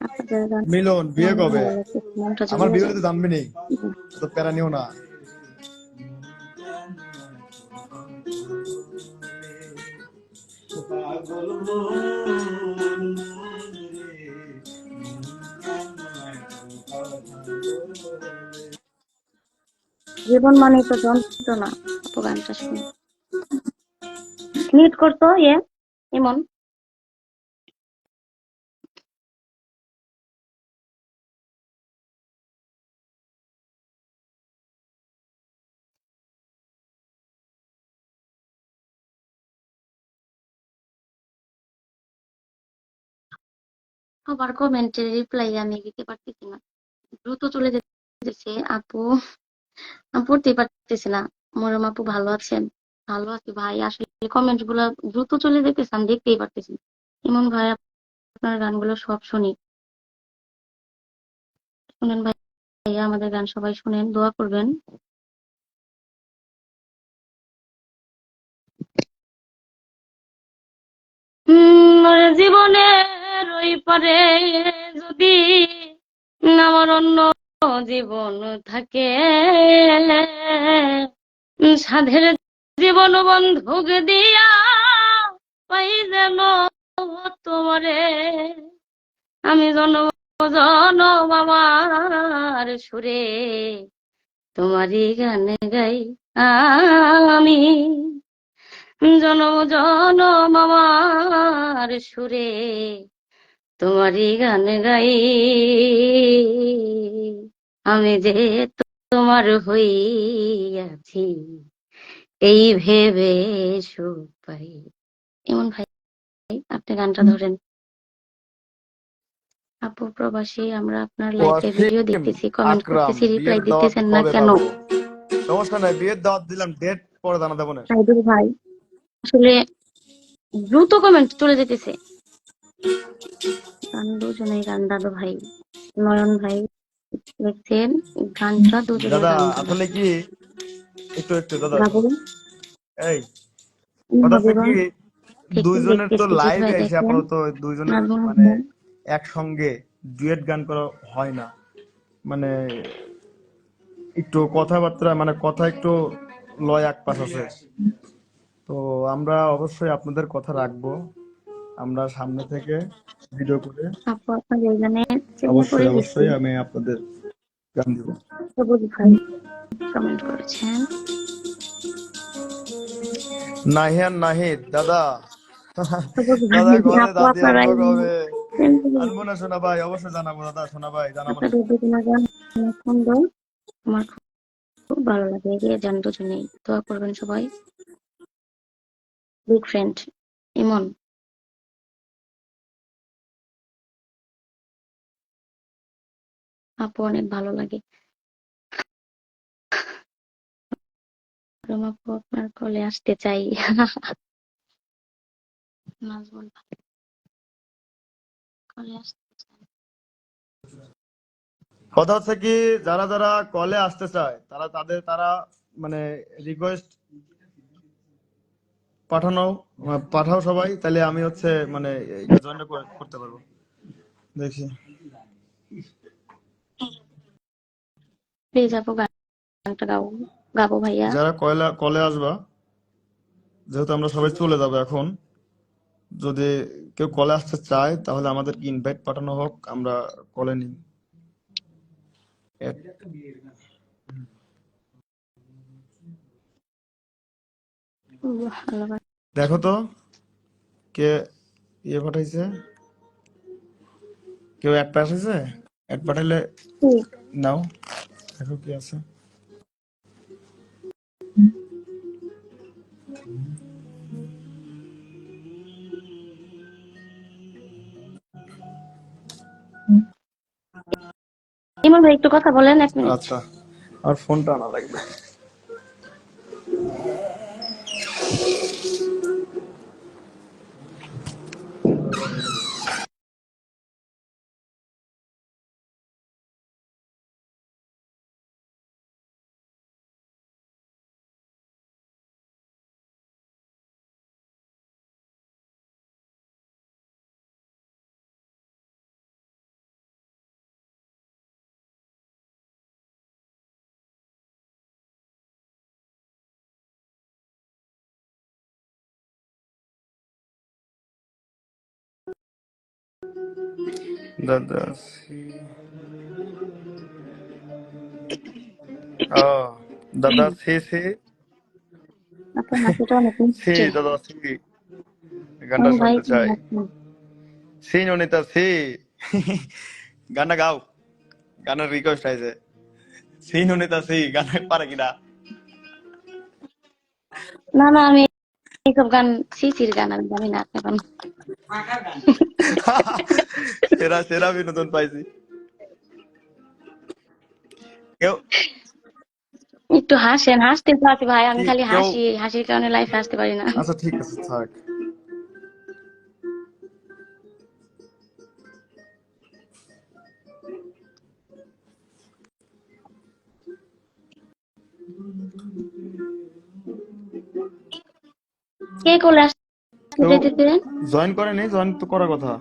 আপনাদের গান মিলন, বিয়ে অনেক কবে? ভালো লাগছে, মনটা আমার জুড়িয়ে যায়। বিয়েতে জানবি নেই, তো প্যারা নিও না। জীবন মানে তো যন্ত্রণা। আপু গানটা শুনে মিউট করতো এমন। আবার কমেন্টের রিপ্লাই আমি দিতে পারতেছি না, দ্রুত চলে যেতেছে আপু। আমি পড়তেই পারতেছি না। মরম আপু ভালো আছেন? ভালো আছি ভাই, আসলে কমেন্ট গুলা দ্রুত চলে যেতেছে, আমি দেখতেই পারতেছি না। ইমন ভাই, আপনার গানগুলো সব শুনি, শুনেন ভাই, ভাইয়া আমাদের গান সবাই শুনেন, দোয়া করবেন। ওরে জীবনের ওই পারে যদি আমার অন্য জীবন থাকে, সাধের জীবন বন্ধুক দিয়া পাই যেন তোমারে, আমি জনম জনম আমার সুরে তোমারই গান গাই, আমি জনম জনম আমার সুরে তোমারই গান গাই, আমি যে তোমার হইয়াছি এই ভেবে সুখ পাই। এমন ভাই, আপনি গানটা ধরেন। আপু প্রবাসী, আমরা আপনার লাইভে ভিডিও ওয়াসিম দেখতেছি, কমেন্ট আকরাম, করতেছি, রিপ্লাই বিয়ের দাওয়াত দিতেছেন না কবে কেন? পাবো? সমস্যা নাই, বিয়ের দাওয়াত দিলাম, ডেট পরে জানা দেবো না। সাইদুল ভাই, আসলে দ্রুত কমেন্ট চলে যেতেছে। গান দুজনেই গান, দাদু ভাই নয়ন ভাই দেখছেন, গানটা দুজনের দাদা গান দাদা। আসলে কি, একটু একটু দাদা, বাবু এই হঠাৎ হাবিবা, কি ঠিকই দুইজনের তো দেখতেছি জি লাইভে ভাই, এসে দেখেন আপাতত দুইজনের নাজমুল মানে হাসান। একসঙ্গে ডুয়েট গান করা হয় না, মানে একটু কথাবার্তা মানে কথা একটু লয় এক পাশ আছে, তো আমরা অবশ্যই আপনাদের কথা রাখবো, আমরা সামনে থেকে ভিডিও করে আপু আপনাদের এখানে চেঞ্জ করে অবশ্যই দিচ্ছি। অবশ্যই আমি আপনাদের গান দিব। সবুজ ভাই কমেন্ট করেছেন। নাহিয়ান নাহিদ দাদা, সবুজ ভাই, দাদা ঘরে আপু দাদি আপনারা আনবো কবে? চেঞ্জ করে আনবো দিচ্ছি। না শোনা ভাই, অবশ্যই জানাবো দাদা, শোনা ভাই জানাবো না। আপনাদের দুজনের গান অনেক সুন্দর, আমার খুব ভালো লাগে, এগিয়ে যান দুজনেই, দোয়া করবেন সবাই। বিগ ফ্রেন্ড ইমন, আপু অনেক ভালো লাগে। রুম আপু আপনার কলে আসতে চাই। নাজমুল ভাই কলে আসতে চাই। কথা হচ্ছে কি, যারা যারা কলে আসতে চায় তারা মানে রিকোয়েস্ট পাঠাও সবাই, তাহলে আমি হচ্ছে মানে জয়েন করতে পারবো। দেখি প্লিজ আপু গানটা গাবো ভাইয়া। যারা কলে আসবা, যেহেতু আমরা সবাই চলে যাবো এখন, যদি কেউ কলে আসতে চায় তাহলে আমাদেরকে ইনভাইট পাঠানো হোক, আমরা কলে নিই। ভালো দেখো তো কে ইয়ে পাঠাইছে, কেউ অ্যাড পাঠাইছে? অ্যাড পাঠাইলে নাও, দেখো কি আছে। ইমন ভাই একটু কথা বলেন 1 মিনিট। আচ্ছা, আর ফোনটা আনা লাগবে। দাদা ও দাদা সি সি আপনার হাসিটা অনেক সি মিষ্টি। দাদা সি গানটা ইমন ভাই শুনতে চাই। সি ননিতা সি গানটা গাও, গানের রিকোয়েস্ট আছে। সি ননিতা সি গান পারে কিনা? না না, আমি এইসব গান, সিসির গান আমি জানি না এখন। সেরা সেরা বিনোদন পাইছি। কেউ একটু হাসেন, হাসতে পারছি ভাই, আমি কি খালি কেউ হাসি, হাসির কারণে লাইফে আসতে পারি না। আচ্ছা ঠিক আছে থাক। কে কোলে আসতে কেউ চাইতেছিলেন? জয়েন করেনি, জয়েন তো করার কথা।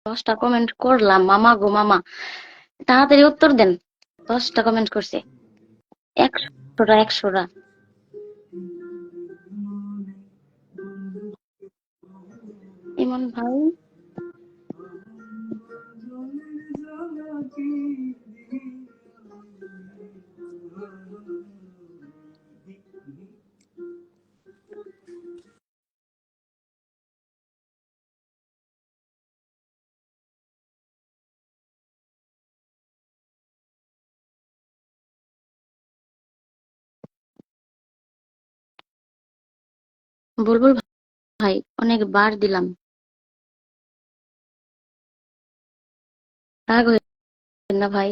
10টা কমেন্ট করলাম, মামা গো মামা, তাড়াতাড়ি উত্তর দেন। 10টা কমেন্ট করছে, 100টা। ইমন ভাই বুলবুল ভাই, অনেকবার দিলাম, রাগ হইবেন না ভাই।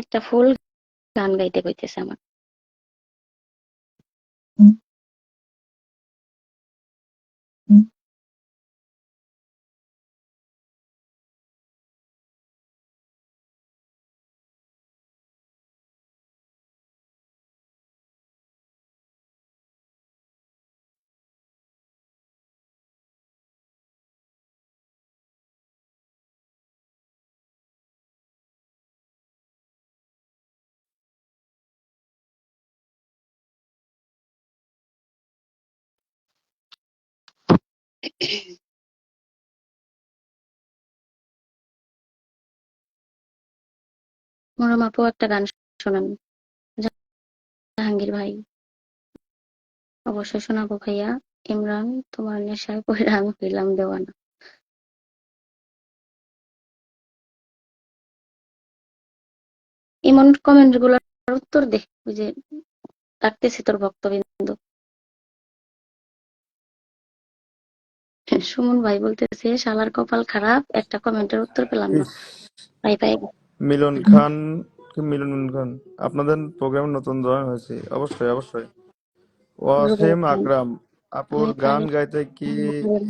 একটা ফুল গান গাইতে কইতেছে আমার। মরম আপু একটা গান শোনান জাহাঙ্গীর ভাই। অবশ্যই শোনাবো ভাইয়া। ইমরান, তোমার নেশায় পইড়া আমি হইলাম দেওয়ানা। ইমন কমেন্ট গুলোর উত্তর দে, ওই যে ডাকতেছি তোর ভক্তবিন্দু। সুমন ভাই বলতেছে শালার কপাল খারাপ, একটা কমেন্টের উত্তর পেলাম না। ভাই ভাই মিলন খান মিলন খান, আপনাদের প্রোগ্রামে নতুন জয়েন হয়েছে। অবশ্যই অবশ্যই। ওয়াসিম আকরাম, আপুর ভাই গান ভাই গাইতে কি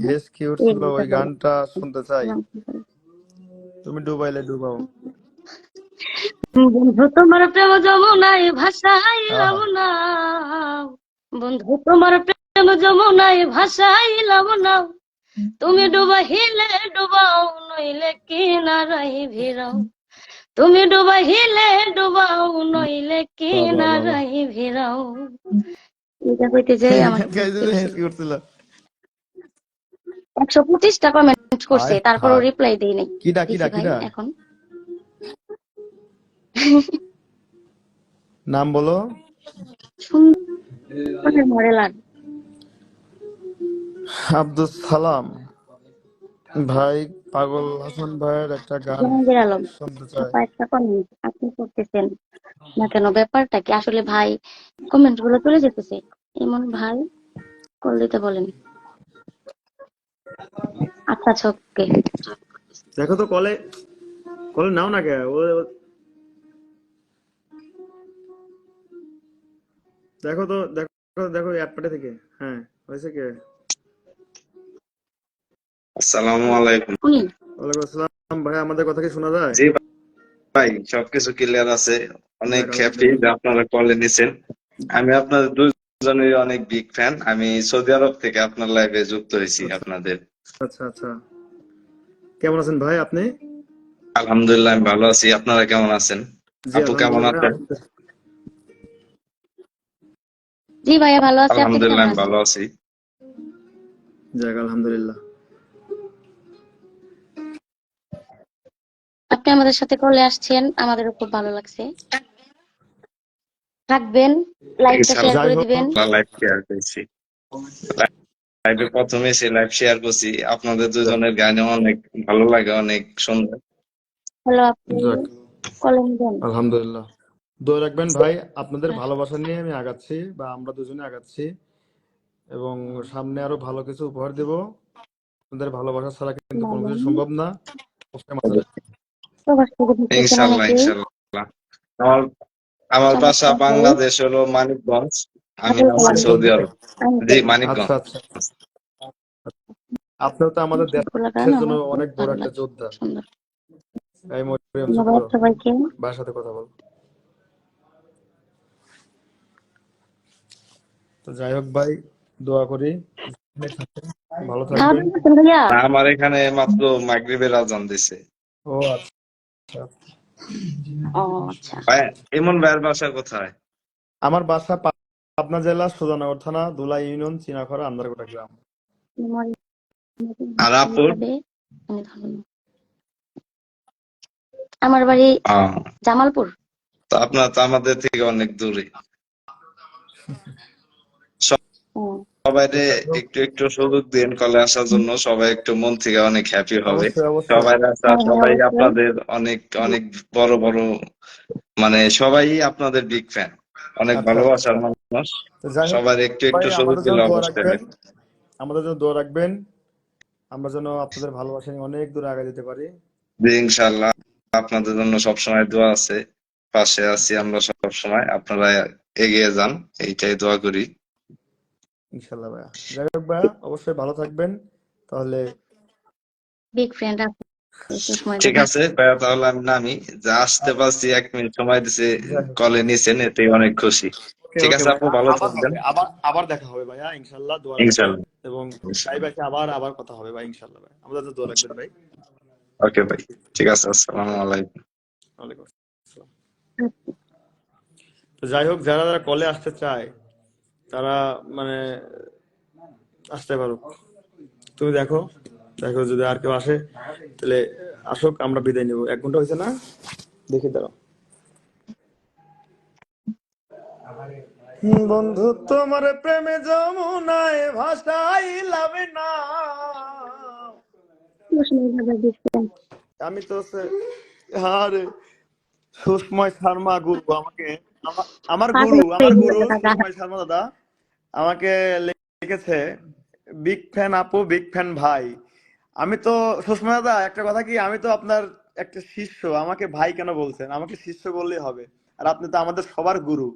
হেস কিউট ছিল, ওই গানটা শুনতে চাই। তুমি ডুবাইলে ডুবাও। বন্ধু তোমার প্রেম যমুনায় ভাসাইলাম আহা, না, বন্ধু তোমার প্রেম যমুনায় ভাসাইলাম না, তুমি ডুবাইলে ডুবাও নইলে কিনারাই ভিড়াও, তুমি ডুবাইলে ডুবাও নইলে বাহ বাহ বাহ বাহ। কিনারাই ভিড়াও। এটা হইতে যাই এই আমার গান গাইতে যে হেস কিউট ছিল। 125টা কমেন্ট করছে, হায় তারপরও হায়, রিপ্লাই দেই নাই। কিডা কিডা দিছি ভাই কিডা, এখন। নাম বলো। সুন্দর মডেল আর আব্দুল সালাম ভাই, পাগল হাসান ভাইয়ের একটা গান জাহাঙ্গীর আলম। শুনতে চাই। আপা একটা কমেন্ট আপনি করতেছেন না কেন? ব্যাপারটা কি আসলে ভাই? কমেন্ট গুলো চলে যেতেছে এমন ভাই, কল দিতে বলেন। আচ্ছা আচ্ছা ওকে। দেখো তো কলে, কলে নাও না কে দেখো তো, দেখো দেখো অ্যাপটা থেকে। হ্যাঁ, হয়েছে কে? আসসালামু আলাইকুম। উনি ওয়ালাইকুম আসসালাম ভাই, আমাদের কথা কি শোনা যায়? জি ভাই, সবকিছু ক্লিয়ার আছে। অনেক যাক হ্যাপি যে আলহামদুলিল্লাহ। আপনারা কলে নিছেন। আমি আপনাদের দুজনের অনেক বিগ ফ্যান। আমি সৌদি আরব থেকে আপনার লাইভে যুক্ত হয়েছি আচ্ছা আপনাদের। আচ্ছা আচ্ছা, কেমন আছেন ভাই আপনি? আলহামদুলিল্লাহ আমি ভালো আছি। আপনারা কেমন আছেন? জি আপু কেমন আলহামদুলিল্লাহ আছেন? জি ভাইয়া ভালো আছে, আপনি আলহামদুলিল্লাহ কেমন আমি আছেন? ভালো আছি। যাক আলহামদুলিল্লাহ। আপনি আমাদের সাথে কলে আসছেন, আমাদেরও খুব ভালো লাগছে। থাকবেন, লাইভটা শেয়ার ইনশাআল্লাহ যাই করে হোক, দিবেন। লাইভ শেয়ার করছি। লাইভে প্রথমে সে লাইভ শেয়ার করছি। আপনাদের দুজনের গানে অনেক ভালো লাগে, অনেক সুন্দর। হ্যালো আপু, যাক কলে নিবেন? আলহামদুলিল্লাহ। দোয়া রাখবেন ভাই, আপনাদের ভালোবাসা নিয়ে আমি আগাচ্ছি, বা আমরা দুজনে আগাচ্ছি, এবং সামনে আরো ভালো কিছু উপহার দেব। আপনাদের ভালোবাসা ছাড়া কিন্তু কোনো কিছু বলেন। সম্ভব না। অবশ্যই মাথায় রাখবেন। প্রবাস থেকে ঢুকতেছেন ইনশাআল্লাহ অনেকেই। ইনশাআল্লাহ। আমার আমার বাসা চমৎকার ভাই। বাংলাদেশ, হলো মানিকগঞ্জ। আমি আবুল আছি কালাম সৌদি বলছি। আরব। আমি জি, বলি। আচ্ছা মানিকগঞ্জ। আচ্ছা, আপনিও তো আমাদের ফুলগুলো দেশের না জন্য আমার খুব অনেক বড় ভালো একটা লাগে, যোদ্ধা। সুন্দর। এই মরিয়ম, চুপ ধন্যবাদ করো, সবাইকে। ভাইয়ের সাথে কথা বল। তো যাই হোক ভাই, দোয়া করি ভালো খাওয়া থাকবেন। দাওয়া করছেন ভাইয়া? আমার এখানে মাত্র মাগরিবের আজান দিছে। ও আচ্ছা, ও আচ্ছা। ভাই, ইমন ভাইয়ের বাসা কোথায়? আমার বাসা পাবনা জেলা সুজানগর থানা ধুলাই ইউনিয়ন চিনাখরা আন্দারকোটা গ্রাম। মেমোরি আর আপুর? হিসাবে আমি ধন্য। আমার বাড়ি আহ, জামালপুর। তো আপনার তো আমাদের থেকে অনেক দূরে। ও, সবাই তো যাই হোক, একটু একটু সুযোগ দিন কলে আসার জন্য। সবাই একটু মন থেকে অনেক হ্যাপি হবে। অবশ্যই অবশ্যই। সবাই আসা, হ্যাঁ হ্যাঁ সবাই অবশ্যই। আপনাদের অনেক অনেক বড় বড়, মানে সবাই আপনাদের বিগ ফ্যান, অনেক আচ্ছা আচ্ছা ভালোবাসার আচ্ছা। মানুষ। তো যাই হোক সবার একটু ভাই, একটু সুযোগ আমাদের জন্য দিলে দোয়া অবশ্যই রাখবেন, হয়। আমাদের জন্য দোয়া রাখবেন, আমরা যেন আপনাদের ভালোবাসা নিয়ে অনেক দূরে আগে যেতে পারি। জি, ইনশাআল্লাহ আপনাদের জন্য সবসময় দোয়া আছে। পাশে আছি আমরা সব সময়। আপনারা এগিয়ে যান, এইটাই দোয়া করি। ইনশাল্লাহ ভাইয়া। যাই হোক ভাইয়া, অবশ্যই ভালো থাকবেন তাহলে। বিগ ফ্রেন্ড আপু সুষময় ঠিক দাদা। আছে ভাইয়া, তাহলে আমি নামি। যা আসতে পারছি, 1 মিনিট সময় দিছে, যাই হোক, কলে নিছেন, এতেই অনেক খুশি। ওকে ঠিক ওকে আছে ভাই, আপু, ভালো আবার থাকবেন। হবে, আবার আবার দেখা হবে ভাইয়া, ইনশাল্লাহ। দোয়া রাখবেন, ইনশাআল্লাহ এবং ইনশাআল্লাহ। লাইভ আবার আবার কথা হবে ভাই, ইনশাল্লাহ ভাই, আমাদের জন্য দোয়া রাখবেন ভাই। ওকে ভাই, ঠিক আছে। আসসালামু আলাইকুম। ওয়ালাইকুম আসসালাম। তো যাই হোক, যারা যারা কলে আসতে চায় তারা মানে আসতে পারুক। তুমি দেখো, দেখো যদি আর কেউ আসে তাহলে আসুক, আমরা বিদায় নিব। 1 ঘন্টা হয়েছে না, দেখি দাঁড়াও। বন্ধু তোমার প্রেমে যমুনায় ভাসাইলাম না, সুষময় দাদা বিগ ফ্রেন্ড। আমি তো আরে সুষময় শর্মা গুরু আমাকে, আমার পাগল গুরু, হয়ে আমার গুরু গেছে দাদা। সুষময় শর্মা দাদা আমাকে লিখেছে, বিগ ফ্যান আপু, বিগ ফ্যান ভাই। আমি তো সুষমা দাদা, একটা কথা কি, আমি তো আপনার একটা শিষ্য, আমাকে ভাই কেন বলছেন? আমাকে শিষ্য বললেই হবে। আর আপনি তো আমাদের সবার গুরু,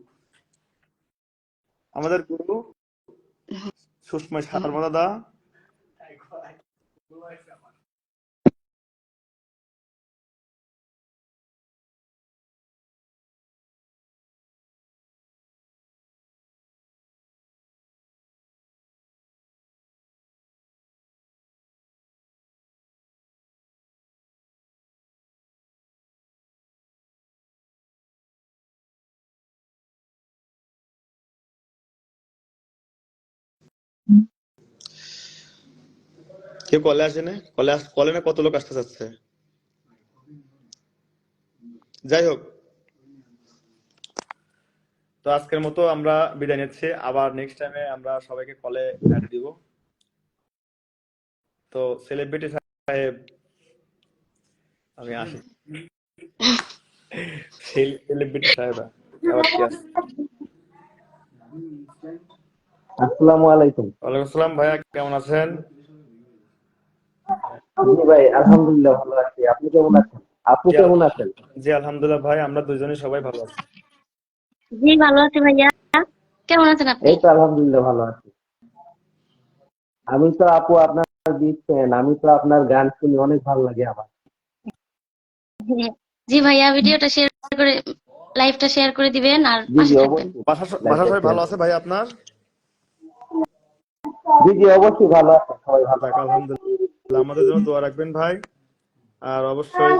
আমাদের গুরু সুষময় শর্মা দাদা। কেউ কলে আসেনি, কলে না কত লোক আসতে চাচ্ছে। যাই হোক, তো আজকের মতো আমরা বিদায় নিচ্ছি। আবার নেক্সট টাইমে আমরা সবাইকে কলে অ্যাড দিব। তো সেলিব্রিটি সাহেব, আমি আসি। সেলিব্রিটি সাহেব আবার কি আছে? আসসালামু আলাইকুম। ওয়ালাইকুম আসসালাম ভাইয়া, কেমন আছেন? জি ভাই, আলহামদুলিল্লাহ ভালো আছি। আপনি কেমন আছেন? আপু জি কেমন আছেন? জি আলহামদুলিল্লাহ ভাই, আমরা দুজনেই সবাই ভালো আছি। জি ভালো আছি ভাইয়া, কেমন আছেন আপনি? এই তো আলহামদুলিল্লাহ ভালো আছি। আমি তো আপু আপনার বিগ ফ্যান। আমি তো আপনার গান শুনি, অনেক ভালো লাগে আমার। জি ভাইয়া, ভিডিওটা শেয়ার করে, লাইভটা শেয়ার করে দিবেন আর জি পাশে জি থাকবেন। অবশ্যই বাসা লাইভটা সবাই শেয়ার ভালো আছে করুন। ভাই আপনার? জি জি অবশ্যই ভালো আছে, সবাই ভালো যাক আছে। আলহামদুলিল্লাহ, আমাদের জন্য দোয়া রাখবেন ভাই। আর অবশ্যই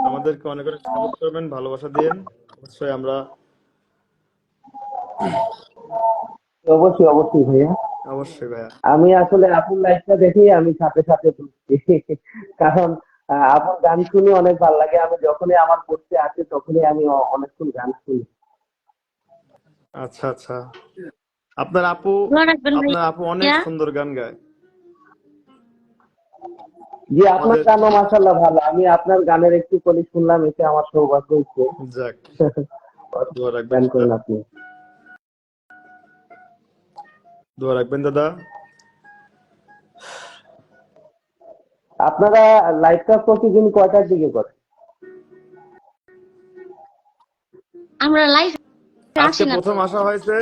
আমাদেরকে অনেক অনেক সাপোর্ট করবেন, ভালোবাসা দিন। অবশ্যই আমরা, অবশ্যই অবশ্যই ভাইয়া। অবশ্যই ভাইয়া। আমি আসলে আপুর লাইভটা দেখেই আমি সাথে সাথে ঢুকছি। কারণ আপুর গান শুনি অনেক ভালো লাগে। আমি যখনই আমার পড়তে আসে তখনই আমি অনেকক্ষণ গান শুনি। আচ্ছা আচ্ছা, আপনার আপু, দোয়া রাখবেন আপনার আপু অনেক ভাইয়া। সুন্দর গান গায়। জি, আপনার আমাদের, গানও মাশাআল্লাহ ভালো। আমি আপনার গানের একটু কলি শুনলাম, এতে আমার সৌভাগ্য হয়েছে। যাক, দোয়া রাখবেন গান দাদা, করেন আপনি। দোয়া রাখবেন দাদা। আপনারা লাইভটা প্রতিদিন কয়টার দিকে করেন? আমরা লাইভ আজকে আসি না তো, প্রথম আসা হয়েছে,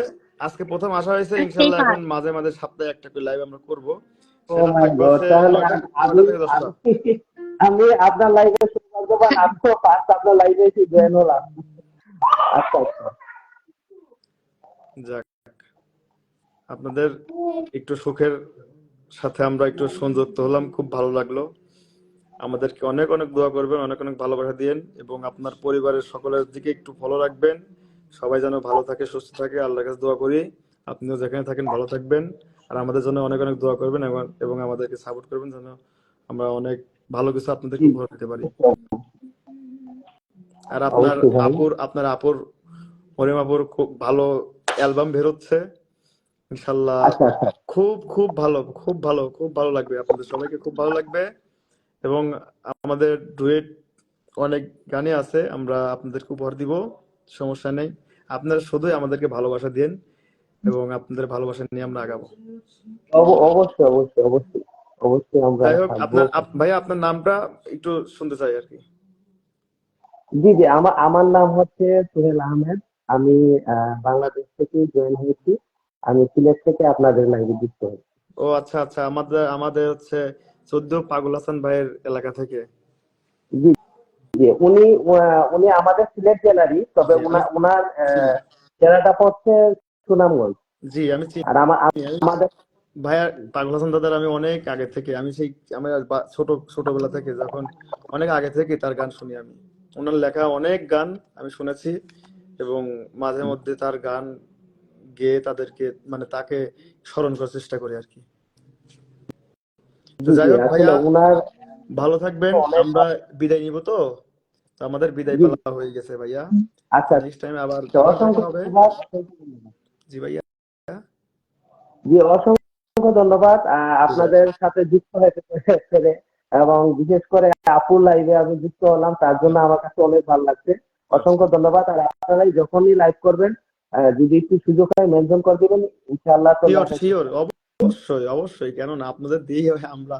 আজকে প্রথম আসা হয়েছে। আজকেই ইনশাল্লাহ এখন ফার্স্ট। মাঝে মাঝে সপ্তাহে একটা করে লাইভ আমরা করব। ও সেটা মাই থাকবে গড, হচ্ছে তাহলে নয়টা আমি নয়টা থেকে 10টা। আমি আমি আপনার লাইভে সৌভাগ্যবান। আমিও ফার্স্ট আপনার লাইভে এসে জয়েন হলাম। আচ্ছা আচ্ছা। যাক, আপনাদের একটু সুখের সাথে আমরা একটু সংযুক্ত হলাম, খুব ভালো লাগলো। আমাদেরকে অনেক অনেক দোয়া করবেন, অনেক অনেক ভালোবাসা দিয়েন, এবং আপনার পরিবারের সকলের দিকে একটু ফলো রাখবেন। সবাই যেন ভালো থাকে, সুস্থ থাকে, আল্লাহর কাছে দোয়া করি। আপনিও যেখানে থাকেন ভালো থাকবেন। আর আমাদের জন্য অনেক অনেক দোয়া করবেন, এবং আমাদেরকে সাপোর্ট করবেন যেন আমরা অনেক ভালো কিছু আপনাদেরকে জি, উপহার দিতে পারি। আর আপনার অবশ্যই ভাই। আপুর মরিয়ম আপুর খুব ভালো অ্যালবাম বেরোচ্ছে ইনশাল্লাহ। আচ্ছা আচ্ছা। খুব খুব ভালো, খুব ভালো, খুব ভালো লাগবে, আপনাদের সবাইকে খুব ভালো লাগবে। এবং আমাদের ডুয়েট অনেক গানই আছে, আমরা আপনাদেরকে উপহার দিব, সমস্যা নেই। আপনারা শুধুই আমাদেরকে ভালোবাসা দিন, এবং আপনাদের ভালোবাসা নিয়ে আমরা আগাবো। অবশ্যই অবশ্যই অবশ্যই অবশ্যই আমরা যাই হোক, থাকবো। আপনার ভাইয়া আপনার নামটা একটু শুনতে চাই আর কি। জি জি, আমার আমার নাম হচ্ছে সোহেল আহমেদ। আমি বাংলাদেশ থেকে জয়েন হয়েছি। আমি সিলেট থেকে আপনাদের লাইভে যুক্ত হয়েছি। ও আচ্ছা আচ্ছা, আমাদের আমাদের হচ্ছে 14 পাগল হাসান ভাইয়ের এলাকা থেকে। জি জি, উনি আমাদের সিলেট জেলারই, তবে জি আমি ওনার চিনি, জেলাটা পড়ছে সুনামগঞ্জ। জি আমি আর চিনি। আমাদের ভাইয়া পাগল হাসান দাদার আমি অনেক আগে থেকে, আমি সেই আমার ছোটবেলা থেকে, যখন অনেক আগে থেকে তার গান শুনি আমি। ওনার লেখা অনেক গান আমি শুনেছি, এবং মাঝে মধ্যে তার গান গেয়ে তাদেরকে, মানে তাকে স্মরণ করার চেষ্টা করি আর কি। তো জি যাই জি, হোক আসলে ভাইয়া, ওনার ভালো থাকবেন। অনেক আমরা বিদায় নিব তো, তো আমাদের বিদায় জি পালা হয়ে গেছে ভাইয়া। তো আচ্ছা নেক্সট টাইম আবার আচ্ছা, আবার দেখা অসংখ্য হবে। ধন্যবাদ, অসংখ্য ধন্যবাদ। জি ভাইয়া। জি, অসংখ্য ধন্যবাদ আপনাদের সাথে যুক্ত হতে পেরে, এবং বিশেষ করে আপুর লাইভে আমি যুক্ত হলাম, তার জন্য আমার কাছে অনেক ভালো লাগছে। আচ্ছা, অসংখ্য ধন্যবাদ। আর আপনারাই যখনই লাইভ করবেন, যদি একটু সুযোগ হয় মেনশন করে দিবেন, ইনশাআল্লাহ তো শিওর লাইভে। শিওর, অবশ্যই অবশ্যই, কেননা আপনাদের দিয়ে আমরা,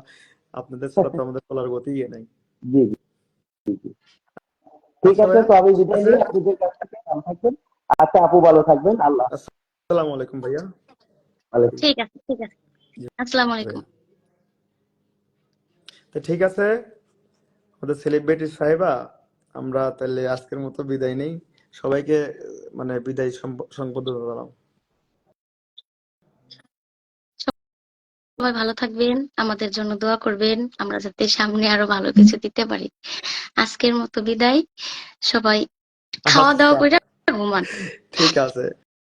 আপনাদের ছাড়া তো আমাদের চলার গতিই নাই। জি জি। ঠিক আচ্ছা আছে, ভাইয়া, তো আমি ঠিক বিদায় আছে। নিই আপনাদের কাছ থেকে। ভালো থাকবেন। আচ্ছা আপু, ভালো থাকবেন। আল্লাহ হাফেজ। আসসালামু আলাইকুম ভাইয়া। ওয়ালাইকুম। ঠিক আছে, ঠিক আছে। জি আসসালামু আলাইকুম। ভাইয়া। তো ঠিক আছে আমাদের সেলিব্রিটি সাহেবা, আমরা তাহলে আজকের মতো বিদায় নেই। সবাইকে মানে বিদায় সংবর্ধনা জানাও। সবাই ভালো থাকবেন, আমাদের জন্য দোয়া করবেন, আমরা যাতে সামনে আরো ভালো কিছু দিতে পারি। আজকের মতো বিদায়। সবাই খাওয়া দাওয়া আচ্ছা করে ঘুমান। ঠিক আছে।